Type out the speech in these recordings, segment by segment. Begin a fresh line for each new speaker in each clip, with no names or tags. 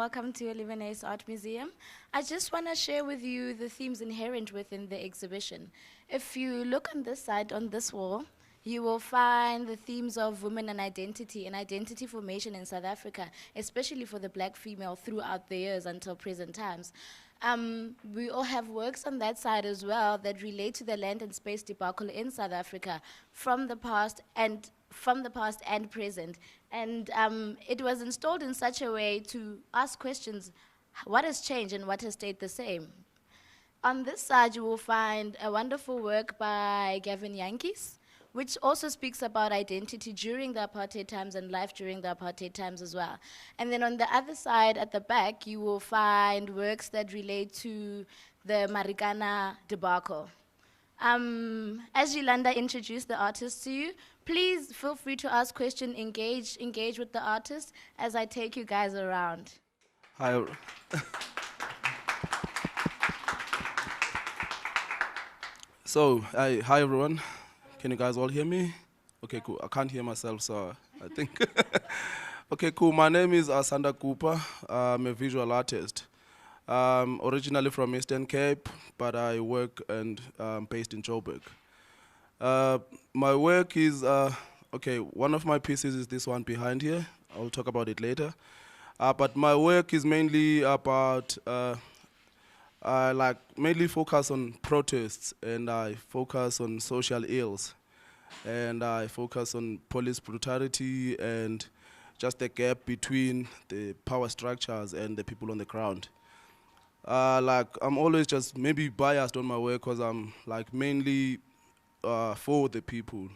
welcome to Oliewenhuis Art Museum. I just want to share with you the themes inherent within the exhibition. If you look on this side, on this wall, you will find the themes of women and identity formation in South Africa, especially for the black female throughout the years until present times. We all have works on that side as well that relate to the land and space debacle in South Africa from the past and present. And it was installed in such a way to ask questions, what has changed and what has stayed the same? On this side, you will find a wonderful work by Gavin Yankees, which also speaks about identity during the apartheid times and life during the apartheid times as well. And then on the other side, at the back, you will find works that relate to the Marikana debacle. As Yolanda introduced the artist to you, please feel free to ask questions, engage with the artist as I take you guys around.
Hi. Hi everyone. Can you guys all hear me? Okay, cool. I can't hear myself, so I think. Okay, cool. My name is Asanda Kupa. I'm a visual artist. Originally from Eastern Cape, but I work and based in Joburg. My work is, one of my pieces is this one behind here. I'll talk about it later. But my work is mainly about, mainly focus on protests, and I focus on social ills, and I focus on police brutality and just the gap between the power structures and the people on the ground. I'm always just maybe biased on my work because I'm mainly for the people.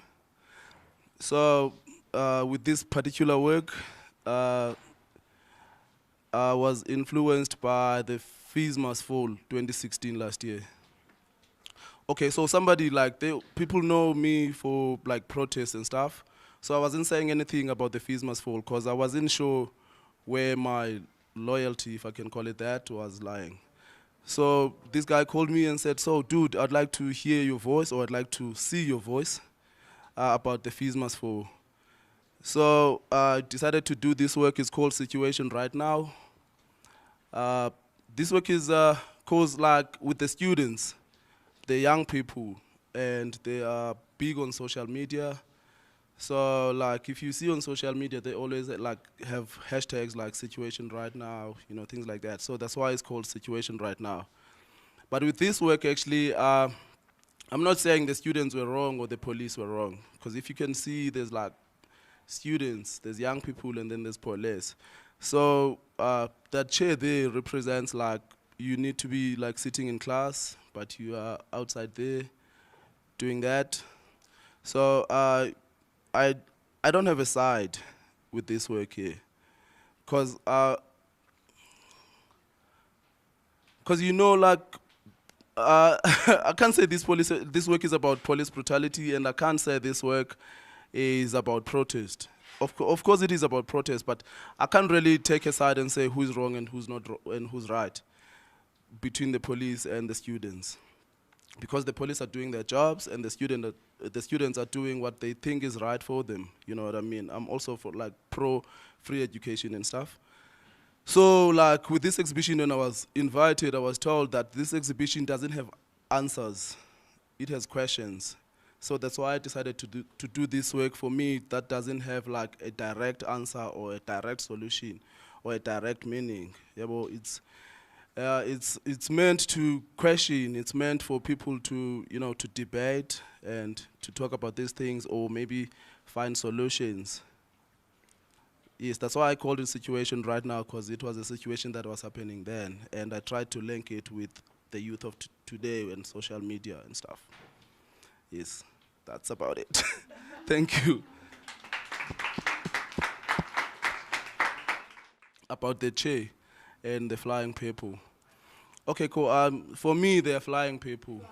So with this particular work, I was influenced by the Fees Must Fall 2016 last year. Okay, so people know me for protests and stuff. So I wasn't saying anything about the Fees Must Fall because I wasn't sure where my loyalty, if I can call it that, was lying. So this guy called me and said, so dude, I'd like to hear your voice, or I'd like to see your voice about the Fees Must Fall. So I decided to do this work. It's called Situation Right Now. This work is caused with the students, the young people, and they are big on social media. So if you see on social media, they always have hashtags like Situation Right Now, things like that. So that's why it's called Situation Right Now. But with this work, actually, I'm not saying the students were wrong or the police were wrong, because if you can see, there's students, there's young people, and then there's police. So that chair there represents you need to be sitting in class, but you are outside there doing that. So I don't have a side with this work here, because I can't say this work is about police brutality, and I can't say this work is about protest. Of course it is about protest, but I can't really take a side and say who's wrong and who's not and who's right between the police and the students, because the police are doing their jobs and the students are doing what they think is right for them. You know what I mean? I'm also for pro free education and stuff. So with this exhibition, when I was invited, I was told that this exhibition doesn't have answers, it has questions. So that's why I decided to do this work. For me, that doesn't have a direct answer or a direct solution or a direct meaning. Yeah, well, it's meant to question. It's meant for people to to debate and to talk about these things, or maybe find solutions. Yes, that's why I called it Situation Right Now, because it was a situation that was happening then, and I tried to link it with the youth of today and social media and stuff. Yes, that's about it. Thank you. About the chair and the flying people. Okay, cool. For me, they're flying people.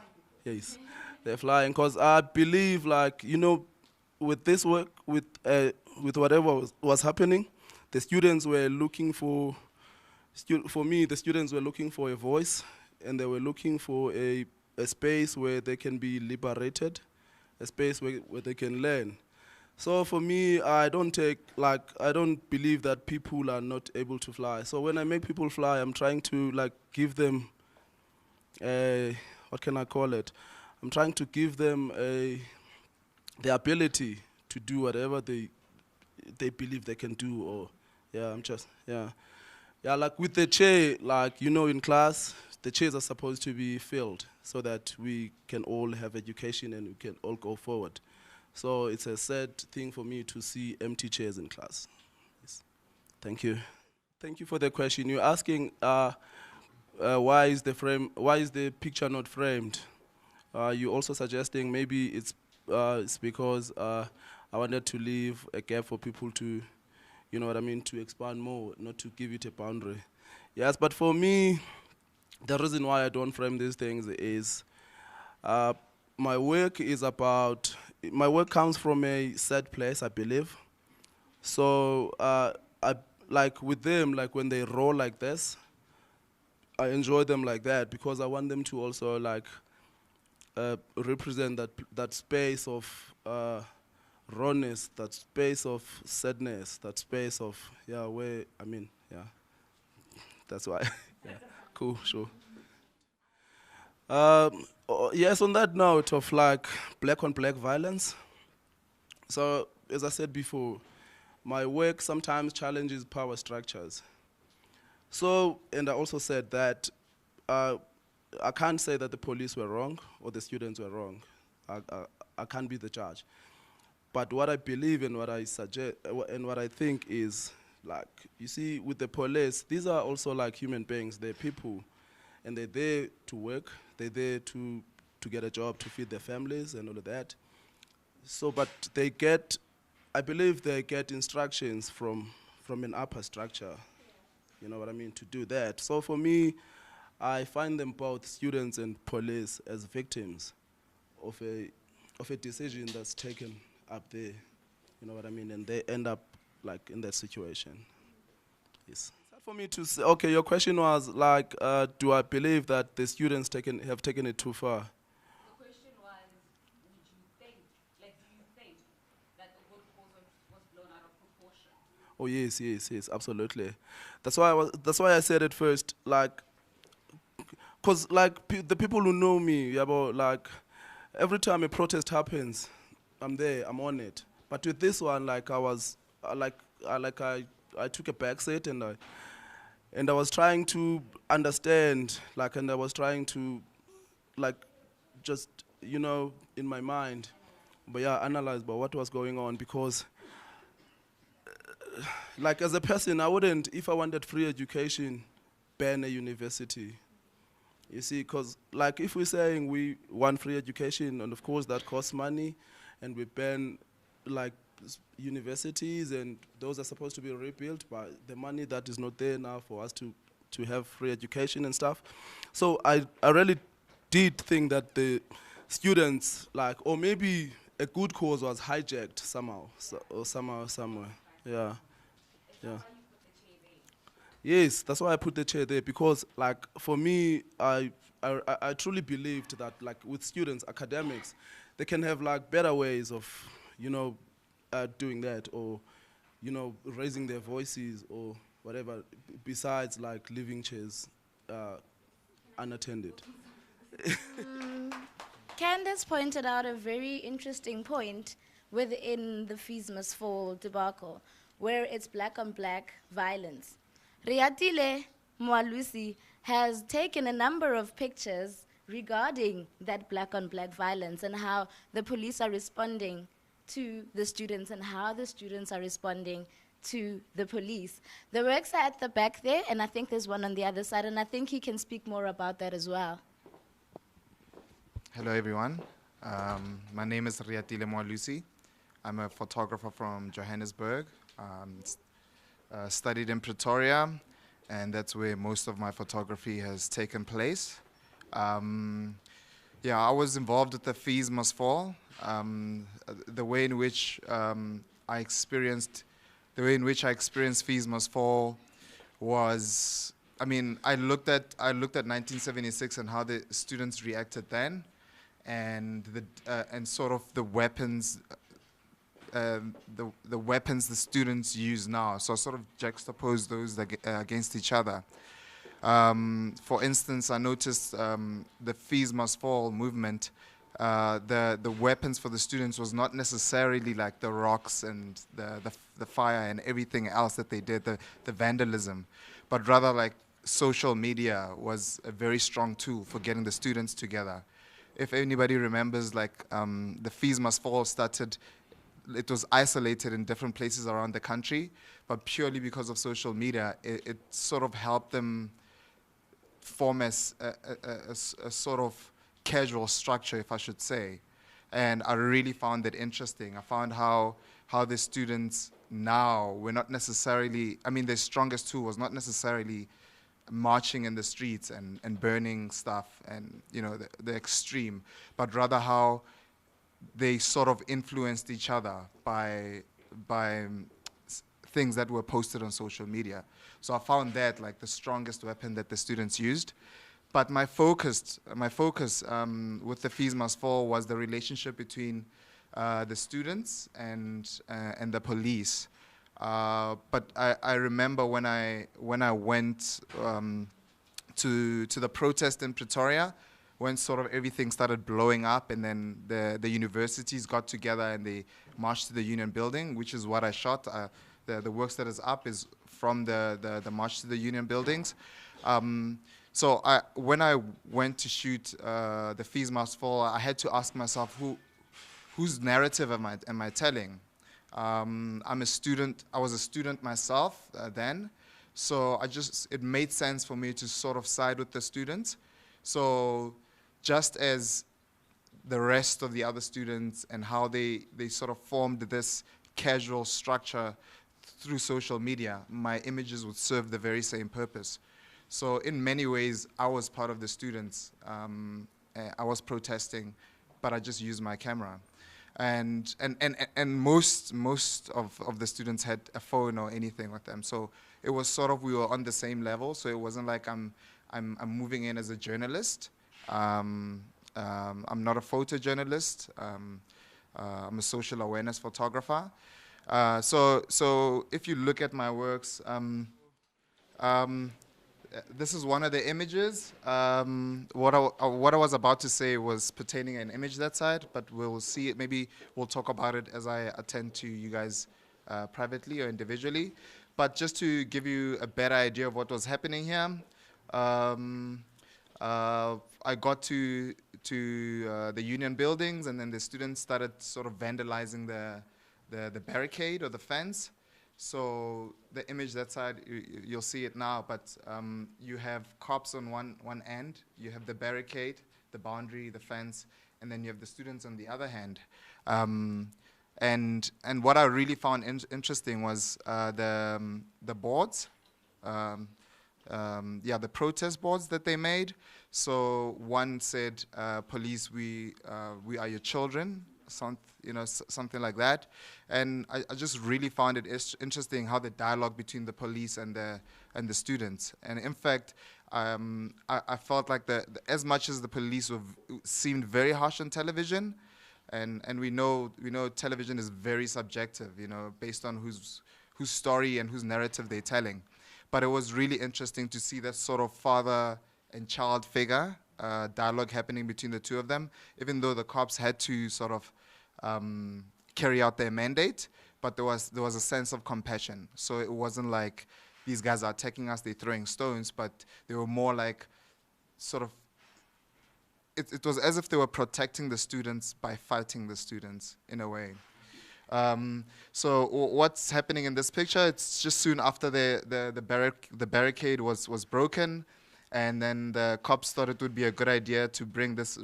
Yes, they're flying, because I believe, with this work, with whatever was happening, the students were looking for. For me, the students were looking for a voice, and they were looking for a space where they can be liberated, a space where they can learn. So for me, I don't believe that people are not able to fly. So when I make people fly, I'm trying to like give them what can I call it? I'm trying to give them the ability to do whatever they believe they can do. Or yeah, like with the chair, like in class, the chairs are supposed to be filled so that we can all have education and we can all go forward. So it's a sad thing for me to see empty chairs in class. Yes. Thank you. Thank you for the question. You're asking why is the picture not framed? You're also suggesting maybe it's because I wanted to leave a gap for people to, you know what I mean, to expand more, not to give it a boundary. Yes, but for me, the reason why I don't frame these things is my work comes from a sad place, I believe. So I like with them, like when they roll like this, I enjoy them like that because I want them to also like represent that space of rawness, that space of sadness, that space of that's why. Yeah, cool, sure. Yes, on that note of like black on black violence. So as I said before, my work sometimes challenges power structures. So, and I also said that I can't say that the police were wrong or the students were wrong. I can't be the judge. But what I believe and what I suggest and what I think is, like, you see, with the police, these are also like human beings. They're people, and they're there to work. They're there to get a job, to feed their families and all of that. So, but I believe they get instructions from an upper structure. You know what I mean, to do that. So for me, I find them both, students and police, as victims of a decision that's taken up there. You know what I mean? And they end up like in that situation. Yes. For me to say, okay, your question was like, do I believe that the students have taken it too far?
The question was, would you think, like, do you think that the good cause was blown out of proportion?
Oh yes, absolutely. That's why I said it first, like, cause like the people who know me, yeah, but like every time a protest happens, I'm there, I'm on it. But with this one, like I took a back seat and I was trying to understand, like, and I was trying to, like, just in my mind, but yeah, analyze about what was going on because. Like as a person, I wouldn't, if I wanted free education, ban a university. You see, because like if we're saying we want free education, and of course that costs money, and we ban like universities, and those are supposed to be rebuilt, but the money that is not there now for us to have free education and stuff. So I really did think that the students, like, or maybe a good cause was hijacked somehow, somewhere. Yeah. Yeah. Yes, that's why I put the chair there because, like, for me, I truly believed that, like, with students, academics, they can have like better ways of, doing that or, raising their voices or whatever, besides like leaving chairs unattended.
Candace pointed out a very interesting point within the Fees Must Fall debacle, where it's black on black violence. Riatile Mwalusi has taken a number of pictures regarding that black on black violence and how the police are responding to the students and how the students are responding to the police. The works are at the back there, and I think there's one on the other side, and I think he can speak more about that as well.
Hello, everyone. My name is Riatile Mwalusi. I'm a photographer from Johannesburg. Studied in Pretoria, and that's where most of my photography has taken place. I was involved with the Fees Must Fall. The way in which I experienced Fees Must Fall was, I looked at 1976 and how the students reacted then, and sort of the weapons the weapons the students use now. So I sort of juxtapose those against each other. For instance, I noticed the Fees Must Fall movement. The weapons for the students was not necessarily like the rocks and the fire and everything else that they did, the vandalism, but rather like social media was a very strong tool for getting the students together. If anybody remembers, like the Fees Must Fall started, it was isolated in different places around the country, but purely because of social media, it sort of helped them form a sort of casual structure, if I should say. And I really found that interesting. I found how the students now were not necessarily, I mean, their strongest tool was not necessarily marching in the streets and burning stuff and, you know, the extreme, but rather how they sort of influenced each other by things that were posted on social media. So I found that like the strongest weapon that the students used. But my focus with the Fees Must Fall was the relationship between the students and the police. But I remember when I went to the protest in Pretoria, when sort of everything started blowing up, and then the universities got together and they marched to the Union Building, which is what I shot. The works that is up is from the march to the Union Buildings. So when I went to shoot the Fees Must Fall, I had to ask myself, whose narrative am I telling? I'm a student. I was a student myself then, so it made sense for me to sort of side with the students. So just as the rest of the other students and how they sort of formed this casual structure through social media, my images would serve the very same purpose. So in many ways, I was part of the students. I was protesting, but I just used my camera. And most of the students had a phone or anything with them. So it was sort of, we were on the same level. So it wasn't like I'm moving in as a journalist. I'm not a photojournalist. I'm a social awareness photographer. So if you look at my works, this is one of the images. What I was about to say was pertaining an image that side, but we'll see it. Maybe we'll talk about it as I attend to you guys privately or individually. But just to give you a better idea of what was happening here, I got to the Union Buildings, and then the students started sort of vandalizing the barricade or the fence. So the image that side, you'll see it now, but you have cops on one end, you have the barricade, the boundary, the fence, and then you have the students on the other hand. And what I really found interesting was the boards, the protest boards that they made. So one said, "Police, we are your children." Something like that. And I just really found it interesting how the dialogue between the police and the students. And in fact, I felt like as much as the police seemed very harsh on television, and we know television is very subjective, based on whose story and whose narrative they're telling. But it was really interesting to see that sort of father and child figure dialogue happening between the two of them, even though the cops had to sort of carry out their mandate, but there was a sense of compassion. So it wasn't like these guys are attacking us, they're throwing stones, but they were more like sort of, it was as if they were protecting the students by fighting the students in a way. So what's happening in this picture, it's just soon after the barricade was broken, and then the cops thought it would be a good idea to bring this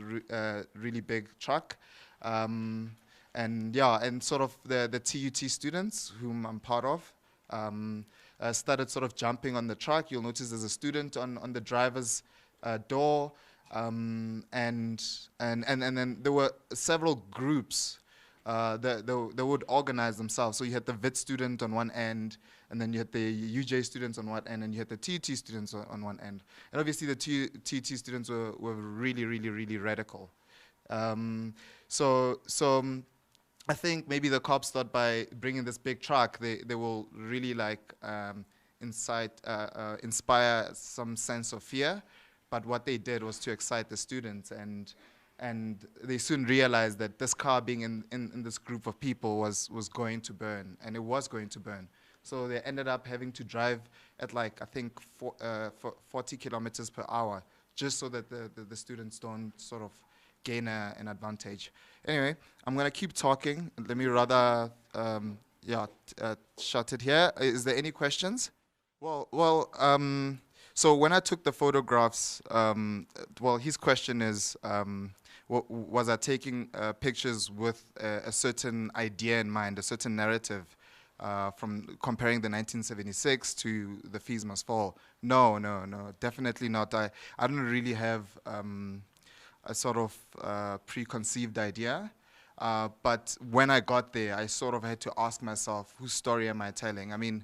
really big truck. And sort of the TUT students, whom I'm part of, started sort of jumping on the truck. You'll notice there's a student on the driver's door, and then there were several groups that would organize themselves. So you had the VIT student on one end, and then you had the UJ students on one end, and you had the TUT students on one end. And obviously the TUT students were really, really, really radical. So I think maybe the cops thought by bringing this big truck, they will really like inspire some sense of fear. But what they did was to excite the students, and they soon realized that this car being in this group of people was going to burn, and it was going to burn. So they ended up having to drive at like, I think, 40 kilometers per hour, just so that the students don't sort of gain an advantage. Anyway, I'm going to keep talking. Let me rather shut it here. Is there any questions? So when I took the photographs, his question is, was I taking pictures with a certain idea in mind, a certain narrative, from comparing the 1976 to the Fees Must Fall? No, definitely not. I don't really have a sort of preconceived idea. But when I got there, I sort of had to ask myself, whose story am I telling? I mean,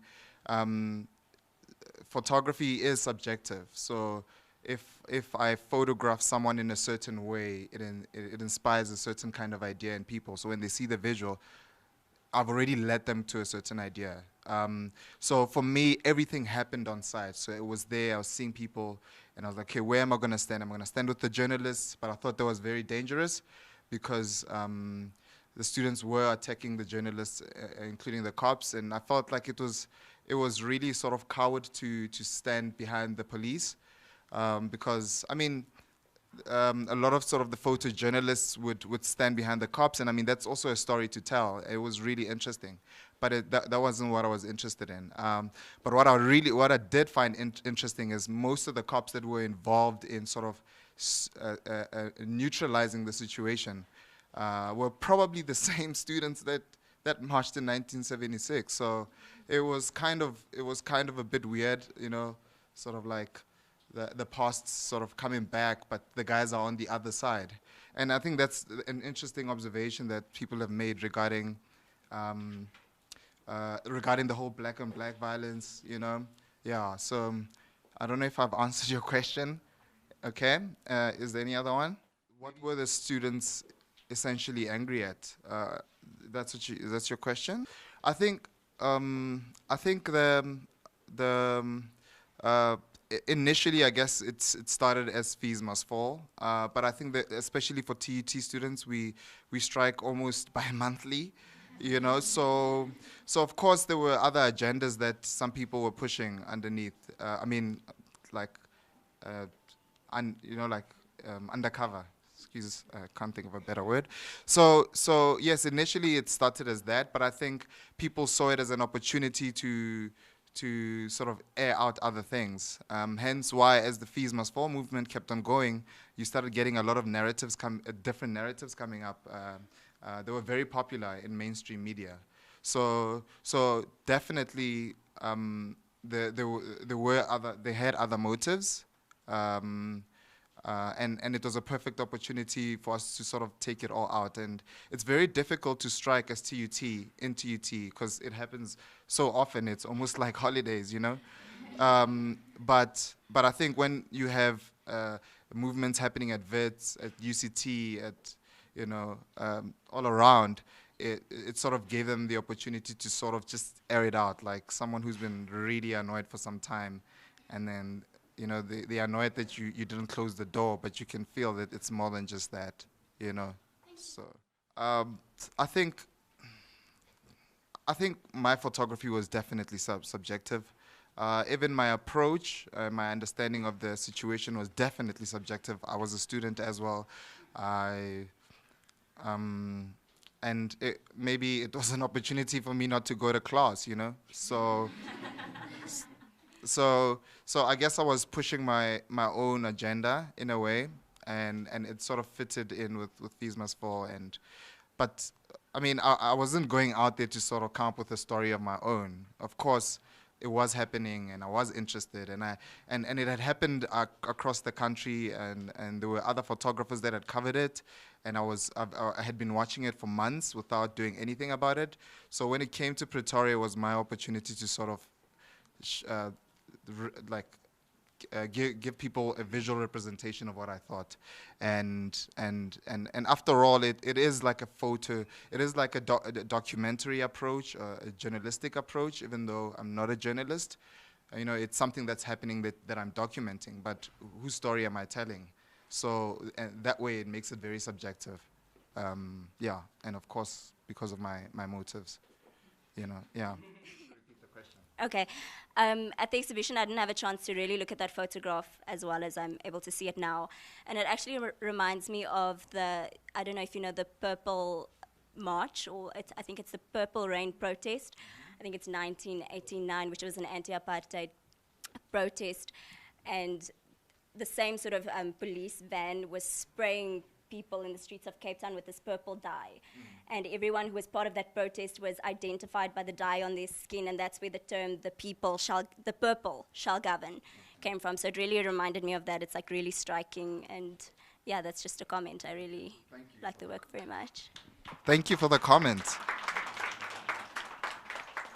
photography is subjective. So if I photograph someone in a certain way, it inspires a certain kind of idea in people. So when they see the visual, I've already led them to a certain idea. So for me, everything happened on site. So it was there, I was seeing people, and I was like, okay, where am I going to stand? I'm going to stand with the journalists, but I thought that was very dangerous because the students were attacking the journalists, including the cops, and I felt like it was really sort of coward to stand behind the police, because, I mean, a lot of sort of the photojournalists would stand behind the cops, and I mean, that's also a story to tell. It was really interesting, but that wasn't what I was interested in. But what I did find interesting is most of the cops that were involved in sort of neutralizing the situation were probably the same students that marched in 1976. So it was kind of a bit weird, you know, sort of like the past sort of coming back, but the guys are on the other side. And I think that's an interesting observation that people have made regarding the whole black on black violence, you know. Yeah, so I don't know if I've answered your question. Okay, is there any other one? What were the students essentially angry at? That's your question? I think initially, I guess it started as Fees Must Fall, but I think that especially for TUT students, we strike almost bi-monthly, you know. So of course there were other agendas that some people were pushing underneath. I mean, like, undercover. Excuse, I can't think of a better word. So yes, initially it started as that, but I think people saw it as an opportunity to sort of air out other things. Hence why, as the Fees Must Fall movement kept on going, you started getting a lot of narratives, different narratives coming up. They were very popular in mainstream media. So definitely they had other motives. And it was a perfect opportunity for us to sort of take it all out. And it's very difficult to strike as TUT in TUT because it happens so often. It's almost like holidays, you know. But I think when you have movements happening at VITS, at UCT, at all around, it sort of gave them the opportunity to sort of just air it out, like someone who's been really annoyed for some time, and then they are annoyed that you didn't close the door, but you can feel that it's more than just that, you know. So I think my photography was definitely subjective. Even my approach, my understanding of the situation was definitely subjective. I was a student as well. And maybe it was an opportunity for me not to go to class, you know. So I guess I was pushing my own agenda in a way, and it sort of fitted in with Fees Must Fall. But I mean, I wasn't going out there to sort of come up with a story of my own. Of course, it was happening, and I was interested, and it had happened across the country, and there were other photographers that had covered it, and I had been watching it for months without doing anything about it. So when it came to Pretoria, it was my opportunity to sort of give people a visual representation of what I thought, and after all, it is like a photo. It is like a documentary approach, a journalistic approach. Even though I'm not a journalist, it's something that's happening that I'm documenting. But whose story am I telling? So that way, it makes it very subjective. Yeah, and of course, because of my motives, yeah.
Okay. At the exhibition, I didn't have a chance to really look at that photograph as well as I'm able to see it now. And it actually reminds me of I don't know if you know the Purple March, or I think it's the Purple Rain protest. I think it's 1989, which was an anti-apartheid protest. And the same sort of police van was spraying people in the streets of Cape Town with this purple dye. And everyone who was part of that protest was identified by the dye on their skin, and that's where the term the purple shall govern came from. So it really reminded me of that. It's like really striking, and yeah, that's just a comment. I really like the work very much.
Thank you for the comment.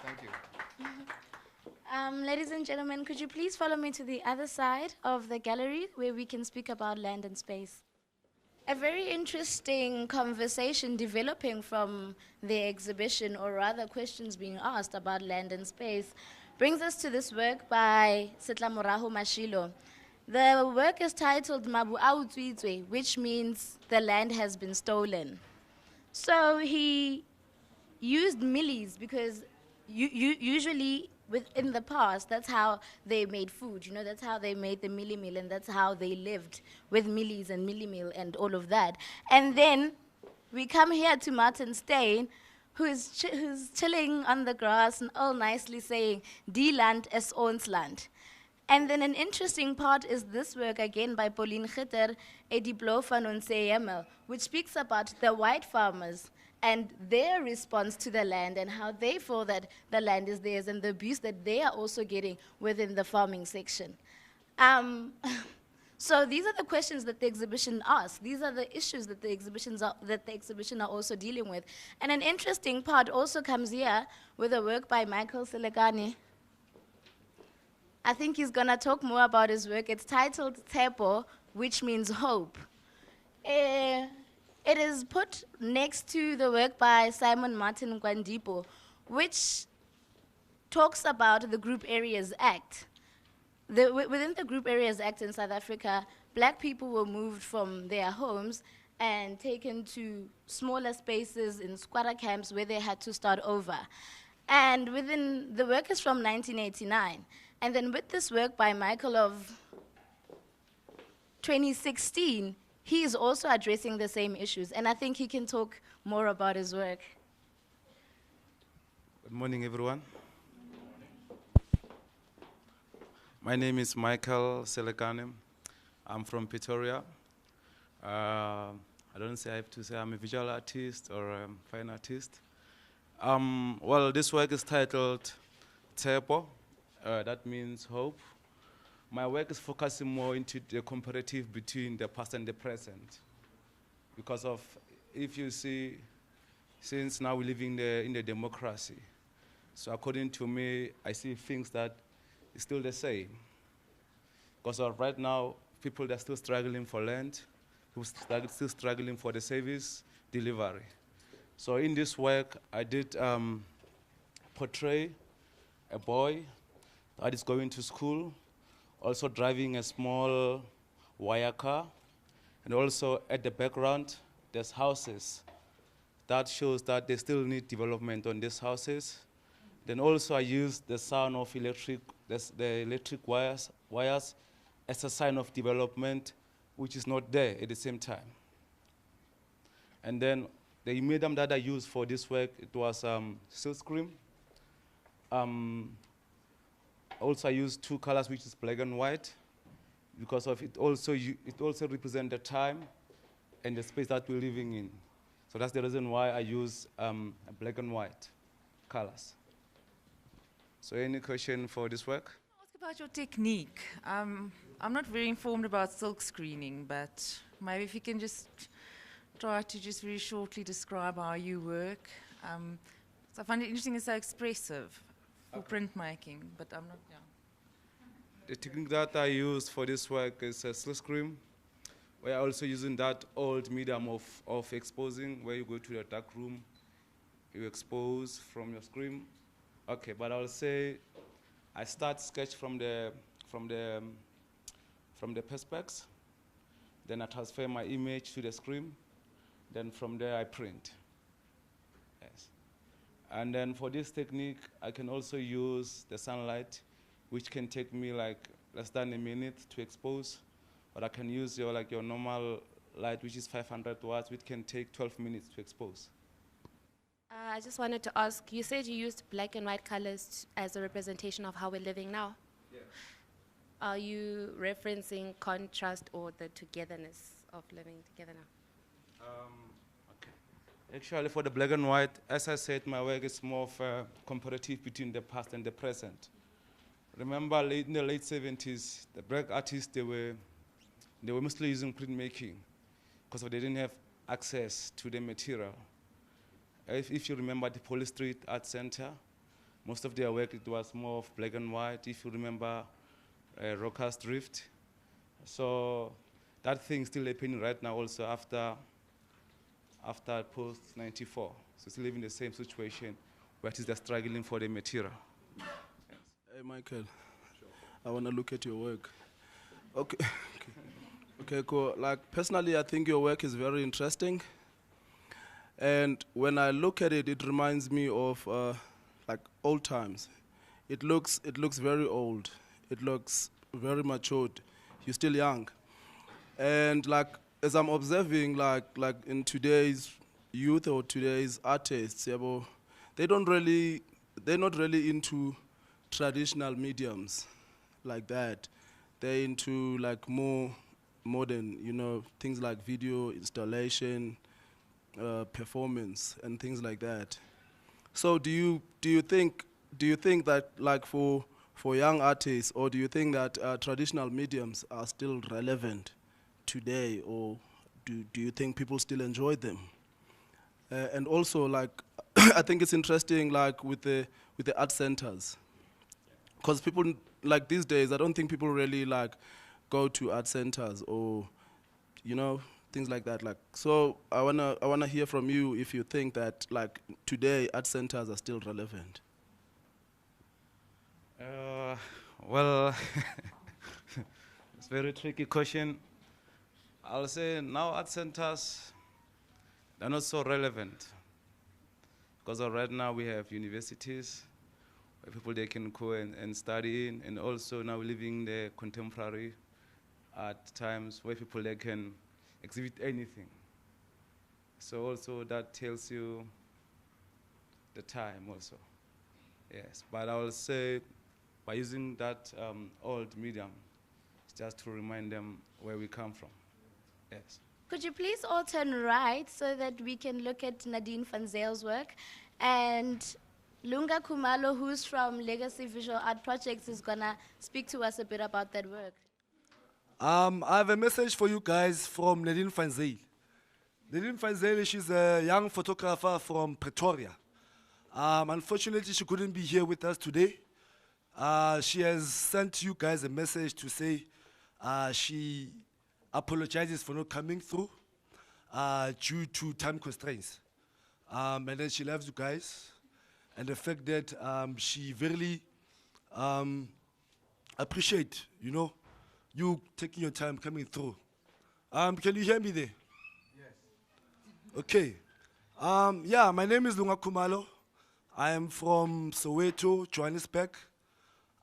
Thank you.
Ladies and gentlemen, could you please follow me to the other side of the gallery where we can speak about land and space? A very interesting conversation developing from the exhibition, or rather questions being asked about land and space, brings us to this work by Setlamorago Mashilo. The work is titled Mabu Autswitswe, which means the land has been stolen. So he used millies because usually in the past, that's how they made food. That's how they made the milli meal, and that's how they lived, with millies and milli meal and all of that. And then we come here to Martin Steyn, who's chilling on the grass and all nicely saying, "Die Land is ons land." And then an interesting part is this work again by Pauline Gitter, Ediblo van Onseyemel, which speaks about the white farmers and their response to the land and how they feel that the land is theirs and the abuse that they are also getting within the farming section. So these are the questions that the exhibition asks. These are the issues that the exhibition are also dealing with. And an interesting part also comes here with a work by Michael Selekane. I think he's going to talk more about his work. It's titled Tshepo, which means hope. It is put next to the work by Simon Martin Nkwandipo, which talks about the Group Areas Act. Within the Group Areas Act in South Africa, black people were moved from their homes and taken to smaller spaces in squatter camps where they had to start over. And the work is from 1989. And then with this work by Michael of 2016, he is also addressing the same issues, and I think he can talk more about his work.
Good morning, everyone. My name is Michael Selekane. I'm from Pretoria. I don't say I have to say I'm a visual artist or a fine artist. Well, this work is titled Tshepo. That means hope. My work is focusing more into the comparative between the past and the present. Because of, if you see, since now we're living in the democracy, so according to me, I see things that is still the same. Because of right now, people are still struggling for land, people still struggling for the service delivery. So in this work, I did portray a boy that is going to school, also driving a small wire car, and also at the background, there's houses. That shows that they still need development on these houses. Then also I used the sound of the electric wires as a sign of development, which is not there at the same time. And then the medium that I used for this work, it was silk screen. Also I used two colors, which is black and white, because of it also represents the time and the space that we're living in. So that's the reason why I use black and white colors. So any question for this work?
Ask about your technique. I'm not very informed about silk screening, but maybe if you can just try to just very shortly describe how you work. So I find it interesting, it's so expressive for printmaking, but I'm not, yeah.
The technique that I use for this work is a silk screen. We are also using that old medium of exposing, where you go to the dark room, you expose from your screen. Okay, but I will say I start sketch from the perspex, then I transfer my image to the screen, then from there I print. Yes. And then for this technique, I can also use the sunlight, which can take me like less than a minute to expose, or I can use your normal light, which is 500 watts, which can take 12 minutes to expose.
I just wanted to ask, you said you used black and white colors as a representation of how we're living now.
Yeah.
Are you referencing contrast or the togetherness of living together now?
Okay. Actually, for the black and white, as I said, my work is more of a comparative between the past and the present. Remember, in the late 70s, the black artists, they were mostly using printmaking because they didn't have access to the material. If you remember the Police Street Art Center, most of their work, it was more of black and white. If you remember Rockers Drift. So that thing is still happening right now also after post-94. So still living the same situation, where it is they're struggling for the material.
Hey, Michael, I want to look at your work. Okay. Okay, cool. Like, personally, I think your work is very interesting. And when I look at it, it reminds me of like old times. It looks very old. It looks very matured. You're still young. And like, as I'm observing, like in today's youth or today's artists, they're not really into traditional mediums like that. They're into like more modern, things like video installation, performance, and things like that. So do you think that like for young artists, or do you think that traditional mediums are still relevant today, or do you think people still enjoy them? And also, like, I think it's interesting, like with the art centers, because people like these days, I don't think people really like go to art centers or things like that. Like, so I wanna hear from you if you think that like today art centers are still relevant.
Well, it's a very tricky question. I'll say now art centers, they're not so relevant, because right now we have universities where people they can go and study in, and also now we're living the contemporary art times where people they can exhibit anything. So also that tells you the time also. Yes, but I will say by using that old medium, it's just to remind them where we come from. Yes.
Could you please all turn right so that we can look at Nadine van Zyle's work? And Lunga Kumalo, who's from Legacy Visual Art Projects, is gonna speak to us a bit about that work.
I have a message for you guys from Nadine van Zyle. Nadine van Zyle, she's a young photographer from Pretoria. Unfortunately, she couldn't be here with us today. She has sent you guys a message to say she apologizes for not coming through due to time constraints. And then she loves you guys. And the fact that she really appreciate, you taking your time coming through. Can you hear me there? Yes. Okay. Yeah, my name is Lunga Kumalo. I am from Soweto, Johannesburg.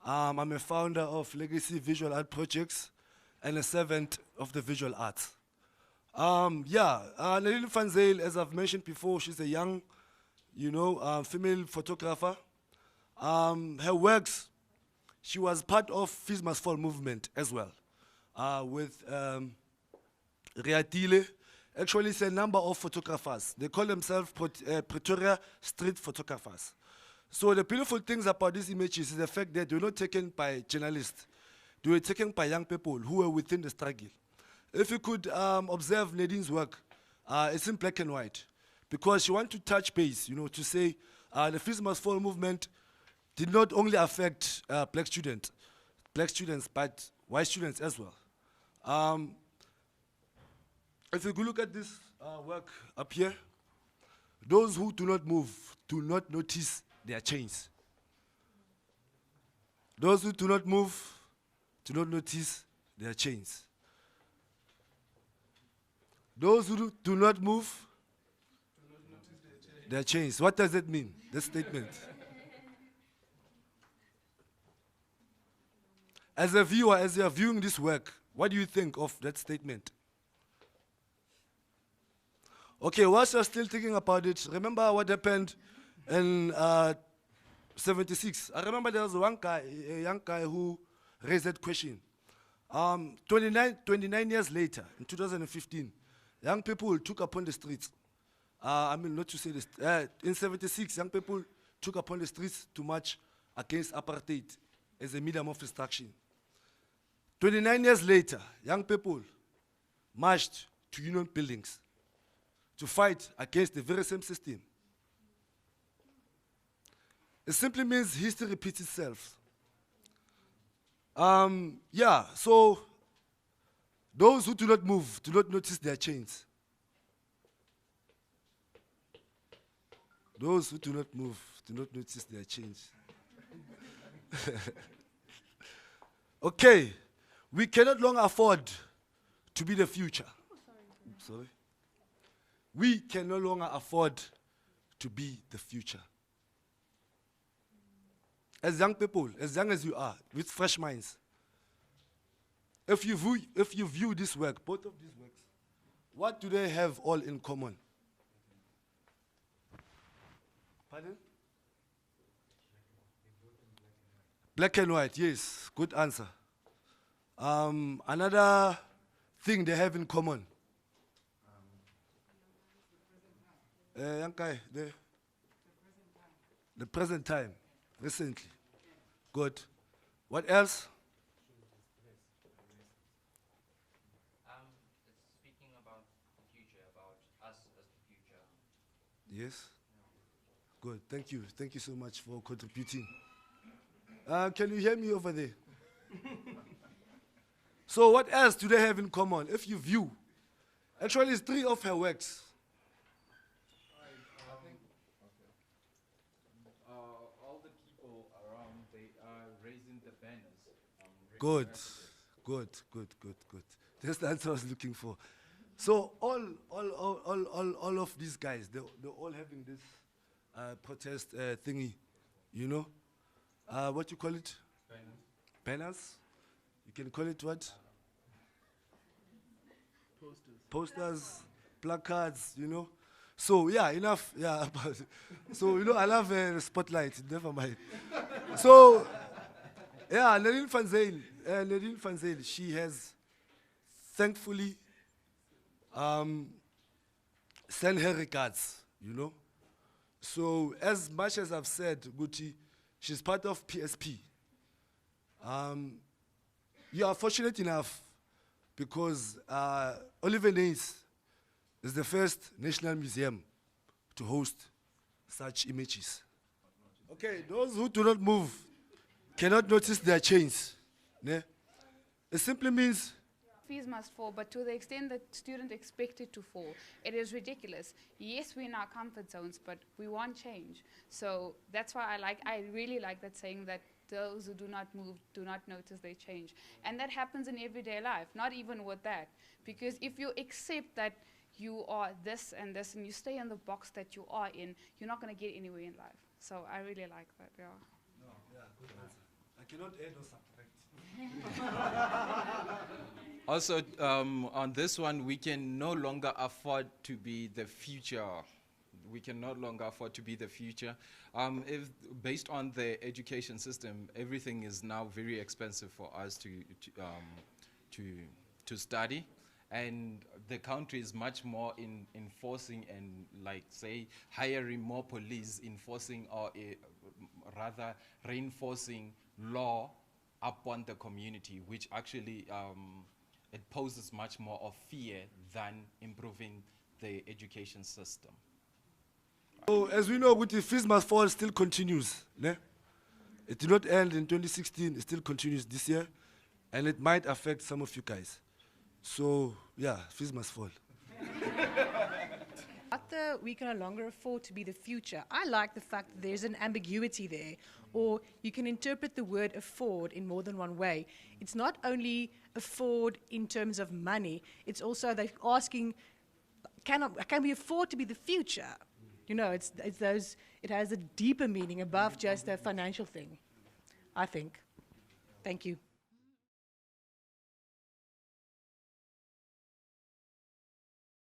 I'm a founder of Legacy Visual Art Projects and a servant of the visual arts. Nadine van Zyle, as I've mentioned before, she's a young, female photographer. Her works, she was part of Fees Must Fall movement as well, with Riatile. Actually, it's a number of photographers. They call themselves Pretoria street photographers. So the beautiful things about these images is the fact that they were not taken by journalists. They were taken by young people who were within the struggle. If you could observe Nadine's work, it's in black and white, because she wants to touch base, to say the Fees Must Fall movement did not only affect black students. black students, but white students as well. If you go look at this work up here, those who do not move do not notice their chains. Those who do not move do not notice their chains. Those who do not move their chains. What does that mean, this statement? As a viewer, as you are viewing this work, what do you think of that statement? Okay, whilst you're still thinking about it, remember what happened in 76. I remember there was one guy, a young guy who raised that question. 29 years later, in 2015, young people took upon the streets. I mean, not to say this. In 76, young people took upon the streets to march against apartheid as a medium of destruction. 29 years later, young people marched to union buildings to fight against the very same system. It simply means history repeats itself. Yeah, so those who do not move do not notice their chains. Those who do not move do not notice their chains. Okay, we cannot longer afford to be the future. Sorry. We can no longer afford to be the future. As young people, as young as you are, with fresh minds, if you view this work, both of these works, what do they have all in common? Pardon? Black and white, yes, good answer. Another thing they have in common. Young guy, the present time, recently. Good. What else?
It's speaking about the future, about us as the future.
Yes. Good. Thank you. Thank you so much for contributing. Can you hear me over there? So what else do they have in common? If you view, actually it's 3 of her works.
I think all the people around, they are raising the banners.
Good. That's the answer I was looking for. So all of these guys, they're all having this protest thingy, you know? What you call it? Banners. You can call it what? Posters, placards, you know? So yeah, enough. Yeah. So you know, I love spotlight. Never mind. So yeah, Nadine van Zyl, she has thankfully sent her regards. You know. So as much as I've said, Guti, she's part of PSP. You are fortunate enough because Oliewenhuis is the first national museum to host such images. Okay, those who do not move cannot notice their chains. Ne? It simply means
fees must fall, but to the extent that students expect it to fall, it is ridiculous. Yes, we're in our comfort zones, but we want change. So that's why I really like that saying that those who do not move do not notice they change. And that happens in everyday life, not even with that. Because if you accept that you are this and this and you stay in the box that you are in, you're not going to get anywhere in life. So I really like that, yeah.
No, yeah, good answer. I cannot add or subtract.
Also, on this one, we can no longer afford to be the future. We can no longer afford to be the future. If based on the education system, everything is now very expensive for us to study, and the country is much more in enforcing and, like, say, hiring more police, enforcing or rather reinforcing law upon the community, which actually it poses much more of fear than improving the education system.
So as we know, with the fees must fall still continues. Ne? It did not end in 2016, it still continues this year, and it might affect some of you guys. So, yeah, fees must fall.
We can no longer afford to be the future. I like the fact that there's an ambiguity there, or you can interpret the word afford in more than one way. It's not only afford in terms of money, it's also they're asking, can we afford to be the future? You know, it has a deeper meaning above just a financial thing, I think. Thank you.